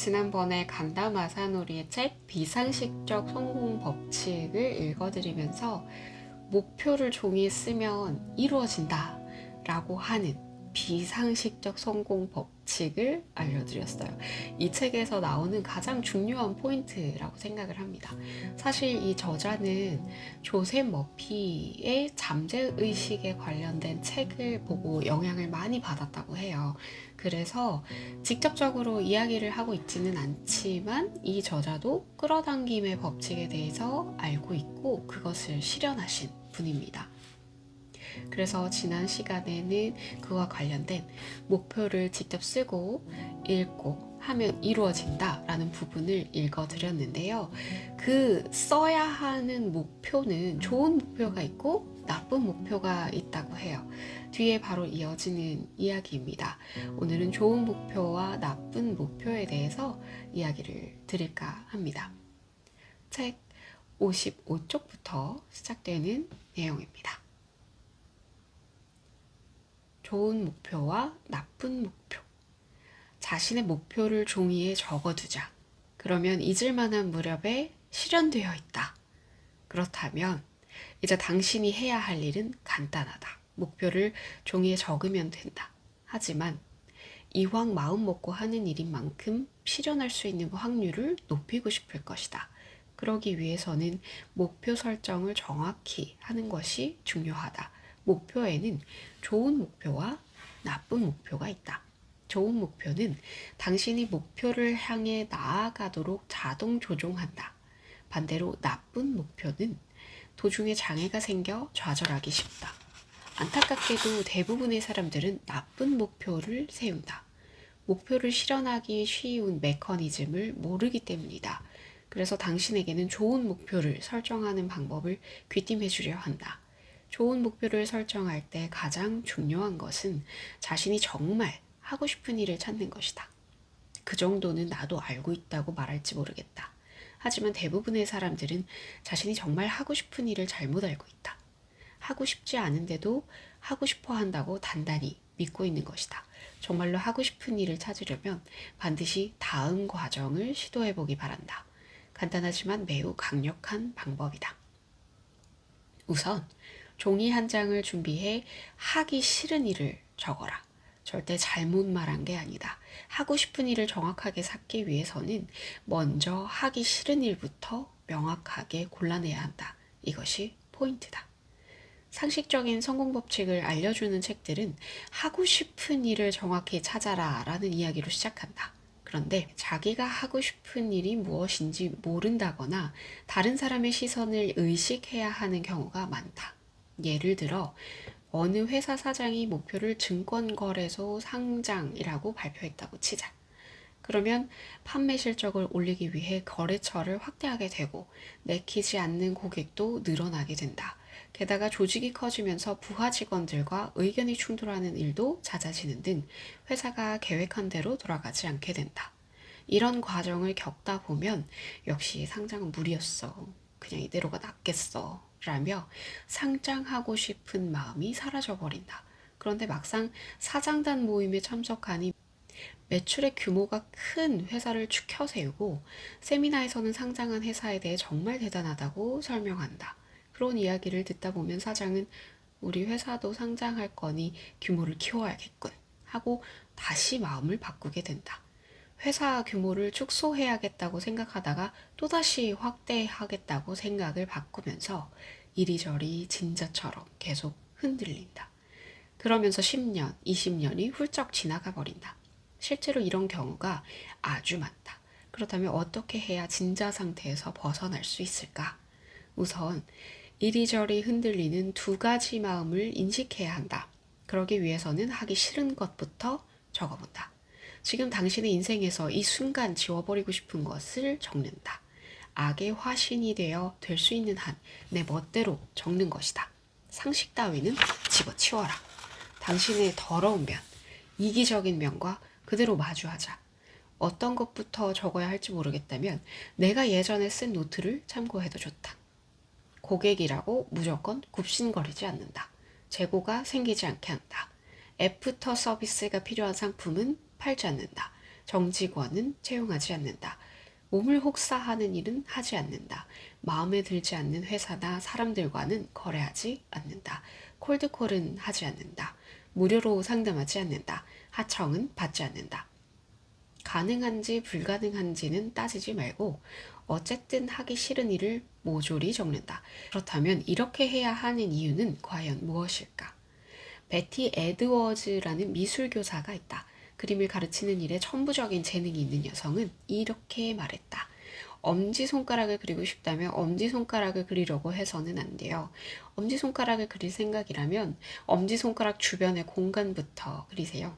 지난번에 간다 마사노리의 책 비상식적 성공 법칙을 읽어드리면서 목표를 종이에 쓰면 이루어진다 라고 하는 비상식적 성공 법칙을 알려드렸어요. 이 책에서 나오는 가장 중요한 포인트라고 생각을 합니다. 사실 이 저자는 조셉 머피의 잠재의식에 관련된 책을 보고 영향을 많이 받았다고 해요. 그래서 직접적으로 이야기를 하고 있지는 않지만 이 저자도 끌어당김의 법칙에 대해서 알고 있고 그것을 실현하신 분입니다. 그래서 지난 시간에는 그와 관련된 목표를 직접 쓰고 읽고 하면 이루어진다 라는 부분을 읽어드렸는데요. 그 써야 하는 목표는 좋은 목표가 있고 나쁜 목표가 있다고 해요. 뒤에 바로 이어지는 이야기입니다. 오늘은 좋은 목표와 나쁜 목표에 대해서 이야기를 드릴까 합니다. 책 55쪽부터 시작되는 내용입니다. 좋은 목표와 나쁜 목표. 자신의 목표를 종이에 적어두자. 그러면 잊을 만한 무렵에 실현되어 있다. 그렇다면 이제 당신이 해야 할 일은 간단하다. 목표를 종이에 적으면 된다. 하지만 이왕 마음 먹고 하는 일인 만큼 실현할 수 있는 확률을 높이고 싶을 것이다. 그러기 위해서는 목표 설정을 정확히 하는 것이 중요하다. 목표에는 좋은 목표와 나쁜 목표가 있다. 좋은 목표는 당신이 목표를 향해 나아가도록 자동 조종한다. 반대로 나쁜 목표는 도중에 장애가 생겨 좌절하기 쉽다. 안타깝게도 대부분의 사람들은 나쁜 목표를 세운다. 목표를 실현하기 쉬운 메커니즘을 모르기 때문이다. 그래서 당신에게는 좋은 목표를 설정하는 방법을 귀띔해 주려 한다. 좋은 목표를 설정할 때 가장 중요한 것은 자신이 정말 하고 싶은 일을 찾는 것이다. 그 정도는 나도 알고 있다고 말할지 모르겠다. 하지만 대부분의 사람들은 자신이 정말 하고 싶은 일을 잘못 알고 있다. 하고 싶지 않은데도 하고 싶어 한다고 단단히 믿고 있는 것이다. 정말로 하고 싶은 일을 찾으려면 반드시 다음 과정을 시도해 보기 바란다. 간단하지만 매우 강력한 방법이다. 우선 종이 한 장을 준비해 하기 싫은 일을 적어라. 절대 잘못 말한 게 아니다. 하고 싶은 일을 정확하게 찾기 위해서는 먼저 하기 싫은 일부터 명확하게 골라내야 한다. 이것이 포인트다. 상식적인 성공 법칙을 알려주는 책들은 하고 싶은 일을 정확히 찾아라 라는 이야기로 시작한다. 그런데 자기가 하고 싶은 일이 무엇인지 모른다거나 다른 사람의 시선을 의식해야 하는 경우가 많다. 예를 들어 어느 회사 사장이 목표를 증권거래소 상장이라고 발표했다고 치자. 그러면 판매 실적을 올리기 위해 거래처를 확대하게 되고 내키지 않는 고객도 늘어나게 된다. 게다가 조직이 커지면서 부하 직원들과 의견이 충돌하는 일도 잦아지는 등 회사가 계획한 대로 돌아가지 않게 된다. 이런 과정을 겪다 보면 역시 상장은 무리였어. 그냥 이대로가 낫겠어. 라며 상장하고 싶은 마음이 사라져버린다. 그런데 막상 사장단 모임에 참석하니 매출의 규모가 큰 회사를 추켜 세우고 세미나에서는 상장한 회사에 대해 정말 대단하다고 설명한다. 그런 이야기를 듣다 보면 사장은 우리 회사도 상장할 거니 규모를 키워야겠군 하고 다시 마음을 바꾸게 된다. 회사 규모를 축소해야겠다고 생각하다가 또다시 확대하겠다고 생각을 바꾸면서 이리저리 진자처럼 계속 흔들린다. 그러면서 10년, 20년이 훌쩍 지나가 버린다. 실제로 이런 경우가 아주 많다. 그렇다면 어떻게 해야 진자 상태에서 벗어날 수 있을까? 우선 이리저리 흔들리는 두 가지 마음을 인식해야 한다. 그러기 위해서는 하기 싫은 것부터 적어본다. 지금 당신의 인생에서 이 순간 지워버리고 싶은 것을 적는다. 악의 화신이 되어 될 수 있는 한 내 멋대로 적는 것이다. 상식 따위는 집어치워라. 당신의 더러운 면, 이기적인 면과 그대로 마주하자. 어떤 것부터 적어야 할지 모르겠다면 내가 예전에 쓴 노트를 참고해도 좋다. 고객이라고 무조건 굽신거리지 않는다. 재고가 생기지 않게 한다. 애프터 서비스가 필요한 상품은 팔지 않는다. 정직원은 채용하지 않는다. 몸을 혹사하는 일은 하지 않는다. 마음에 들지 않는 회사나 사람들과는 거래하지 않는다. 콜드콜은 하지 않는다. 무료로 상담하지 않는다. 하청은 받지 않는다. 가능한지 불가능한지는 따지지 말고 어쨌든 하기 싫은 일을 모조리 적는다. 그렇다면 이렇게 해야 하는 이유는 과연 무엇일까? 베티 에드워즈라는 미술교사가 있다. 그림을 가르치는 일에 천부적인 재능이 있는 여성은 이렇게 말했다. 엄지손가락을 그리고 싶다면 엄지손가락을 그리려고 해서는 안 돼요. 엄지손가락을 그릴 생각이라면 엄지손가락 주변의 공간부터 그리세요.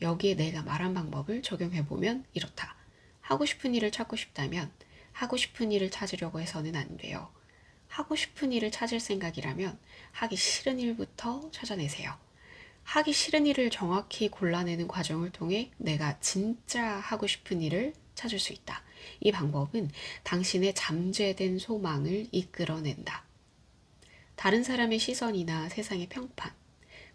여기에 내가 말한 방법을 적용해보면 이렇다. 하고 싶은 일을 찾고 싶다면 하고 싶은 일을 찾으려고 해서는 안 돼요. 하고 싶은 일을 찾을 생각이라면 하기 싫은 일부터 찾아내세요. 하기 싫은 일을 정확히 골라내는 과정을 통해 내가 진짜 하고 싶은 일을 찾을 수 있다. 이 방법은 당신의 잠재된 소망을 이끌어낸다. 다른 사람의 시선이나 세상의 평판,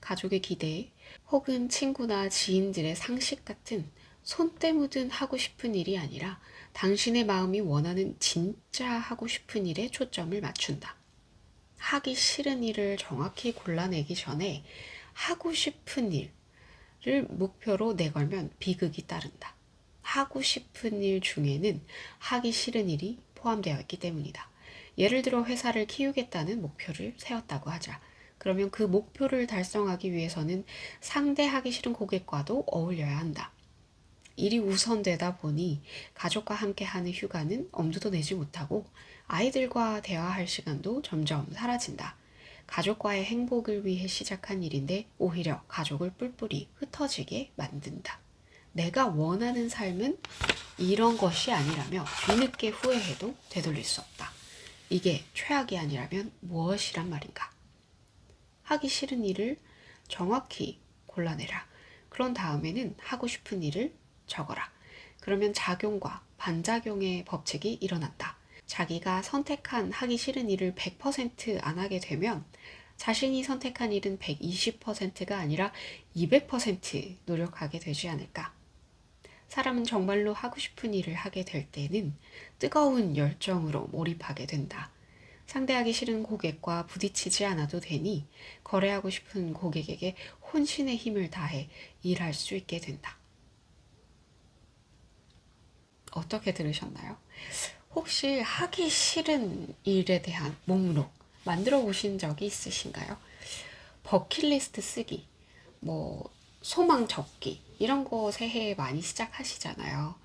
가족의 기대, 혹은 친구나 지인들의 상식 같은 손때 묻은 하고 싶은 일이 아니라 당신의 마음이 원하는 진짜 하고 싶은 일에 초점을 맞춘다. 하기 싫은 일을 정확히 골라내기 전에 하고 싶은 일을 목표로 내걸면 비극이 따른다. 하고 싶은 일 중에는 하기 싫은 일이 포함되어 있기 때문이다. 예를 들어 회사를 키우겠다는 목표를 세웠다고 하자. 그러면 그 목표를 달성하기 위해서는 상대하기 싫은 고객과도 어울려야 한다. 일이 우선되다 보니 가족과 함께 하는 휴가는 엄두도 내지 못하고 아이들과 대화할 시간도 점점 사라진다. 가족과의 행복을 위해 시작한 일인데 오히려 가족을 뿔뿔이 흩어지게 만든다. 내가 원하는 삶은 이런 것이 아니라며 뒤늦게 후회해도 되돌릴 수 없다. 이게 최악이 아니라면 무엇이란 말인가? 하기 싫은 일을 정확히 골라내라. 그런 다음에는 하고 싶은 일을 적어라. 그러면 작용과 반작용의 법칙이 일어난다. 자기가 선택한 하기 싫은 일을 100%안 하게 되면 자신이 선택한 일은 120%가 아니라 200% 노력하게 되지 않을까? 사람은 정말로 하고 싶은 일을 하게 될 때는 뜨거운 열정으로 몰입하게 된다. 상대하기 싫은 고객과 부딪히지 않아도 되니 거래하고 싶은 고객에게 혼신의 힘을 다해 일할 수 있게 된다. 어떻게 들으셨나요? 혹시 하기 싫은 일에 대한 목록 만들어 보신 적이 있으신가요? 버킷리스트 쓰기, 뭐 소망 적기 이런 거 새해에 많이 시작하시잖아요.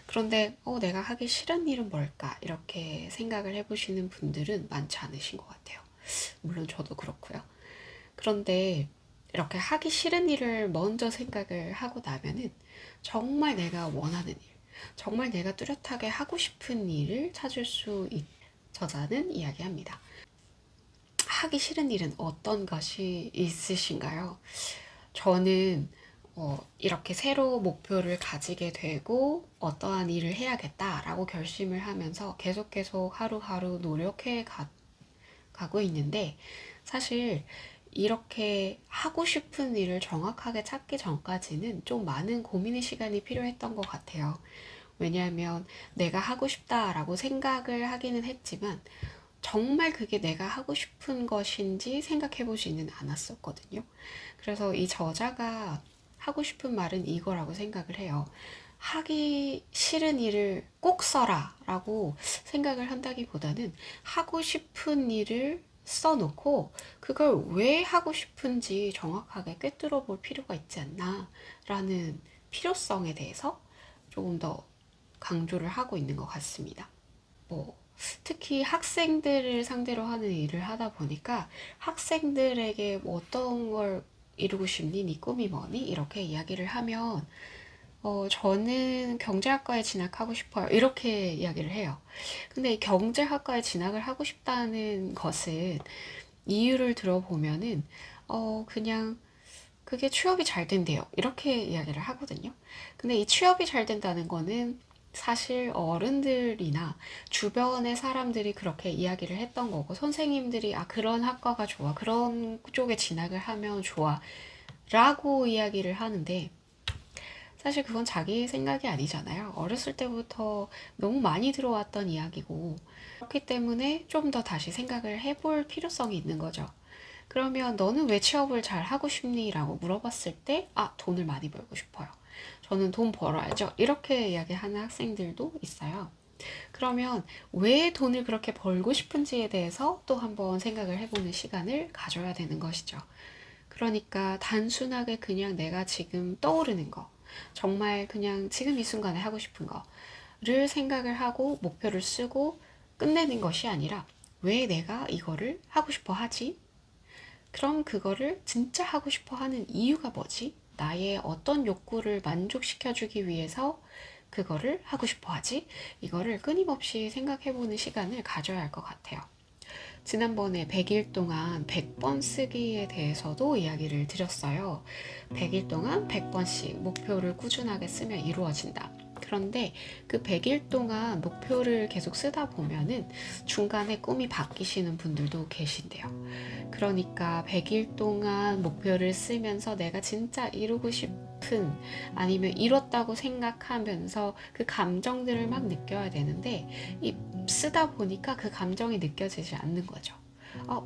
그런데 내가 하기 싫은 일은 뭘까? 이렇게 생각을 해보시는 분들은 많지 않으신 것 같아요. 물론 저도 그렇고요. 그런데 이렇게 하기 싫은 일을 먼저 생각을 하고 나면은 정말 내가 원하는 일, 정말 내가 뚜렷하게 하고 싶은 일을 찾을 수 있어자는 이야기합니다. 하기 싫은 일은 어떤 것이 있으신가요? 저는 이렇게 새로 목표를 가지게 되고 어떠한 일을 해야겠다라고 결심을 하면서 계속 하루하루 노력해 가고 있는데 사실 이렇게 하고 싶은 일을 정확하게 찾기 전까지는 좀 많은 고민의 시간이 필요했던 것 같아요. 왜냐하면 내가 하고 싶다라고 생각을 하기는 했지만 정말 그게 내가 하고 싶은 것인지 생각해 보지는 않았었거든요. 그래서 이 저자가 하고 싶은 말은 이거라고 생각을 해요. 하기 싫은 일을 꼭 써라 라고 생각을 한다기보다는 하고 싶은 일을 써놓고 그걸 왜 하고 싶은지 정확하게 꿰뚫어 볼 필요가 있지 않나 라는 필요성에 대해서 조금 더 강조를 하고 있는 것 같습니다. 특히 학생들을 상대로 하는 일을 하다 보니까 학생들에게 어떤 걸 이루고 싶니? 네 꿈이 뭐니? 이렇게 이야기를 하면 저는 경제학과에 진학하고 싶어요. 이렇게 이야기를 해요. 근데 경제학과에 진학을 하고 싶다는 것은 이유를 들어보면은 그냥 그게 취업이 잘 된대요. 이렇게 이야기를 하거든요. 근데 이 취업이 잘 된다는 거는 사실 어른들이나 주변의 사람들이 그렇게 이야기를 했던 거고 선생님들이 그런 학과가 좋아. 그런 쪽에 진학을 하면 좋아. 라고 이야기를 하는데 사실 그건 자기 생각이 아니잖아요. 어렸을 때부터 너무 많이 들어왔던 이야기고, 그렇기 때문에 좀 더 다시 생각을 해볼 필요성이 있는 거죠. 그러면 너는 왜 취업을 잘 하고 싶니? 라고 물어봤을 때, 아, 돈을 많이 벌고 싶어요. 저는 돈 벌어야죠. 이렇게 이야기하는 학생들도 있어요. 그러면 왜 돈을 그렇게 벌고 싶은지에 대해서 또 한번 생각을 해보는 시간을 가져야 되는 것이죠. 그러니까 단순하게 그냥 내가 지금 떠오르는 거, 정말 그냥 지금 이 순간에 하고 싶은 거를 생각을 하고 목표를 쓰고 끝내는 것이 아니라 왜 내가 이거를 하고 싶어 하지? 그럼 그거를 진짜 하고 싶어 하는 이유가 뭐지? 나의 어떤 욕구를 만족시켜주기 위해서 그거를 하고 싶어 하지? 이거를 끊임없이 생각해보는 시간을 가져야 할 것 같아요. 지난번에 100일 동안 100번 쓰기에 대해서도 이야기를 드렸어요. 100일 동안 100번씩 목표를 꾸준하게 쓰면 이루어진다. 그런데 그 100일 동안 목표를 계속 쓰다 보면은 중간에 꿈이 바뀌시는 분들도 계신데요. 그러니까 100일 동안 목표를 쓰면서 내가 진짜 이루고 싶은 아니면 이뤘다고 생각하면서 그 감정들을 막 느껴야 되는데 이 쓰다 보니까 그 감정이 느껴지지 않는 거죠.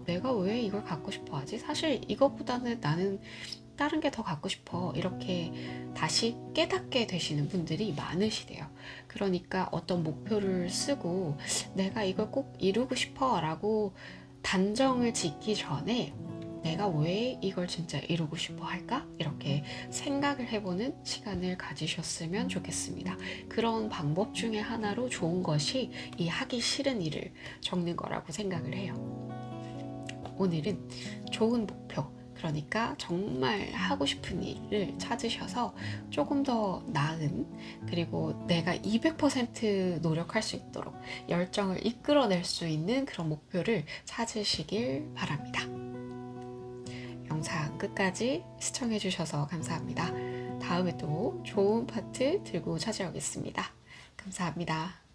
내가 왜 이걸 갖고 싶어 하지? 사실 이것보다는 나는 다른 게 더 갖고 싶어. 이렇게 다시 깨닫게 되시는 분들이 많으시대요. 그러니까 어떤 목표를 쓰고 내가 이걸 꼭 이루고 싶어 라고 단정을 짓기 전에 내가 왜 이걸 진짜 이루고 싶어 할까? 이렇게 생각을 해보는 시간을 가지셨으면 좋겠습니다. 그런 방법 중에 하나로 좋은 것이 이 하기 싫은 일을 적는 거라고 생각을 해요. 오늘은 좋은 목표, 그러니까 정말 하고 싶은 일을 찾으셔서 조금 더 나은, 그리고 내가 200% 노력할 수 있도록 열정을 이끌어낼 수 있는 그런 목표를 찾으시길 바랍니다. 영상 끝까지 시청해주셔서 감사합니다. 다음에 또 좋은 파트 들고 찾아오겠습니다. 감사합니다.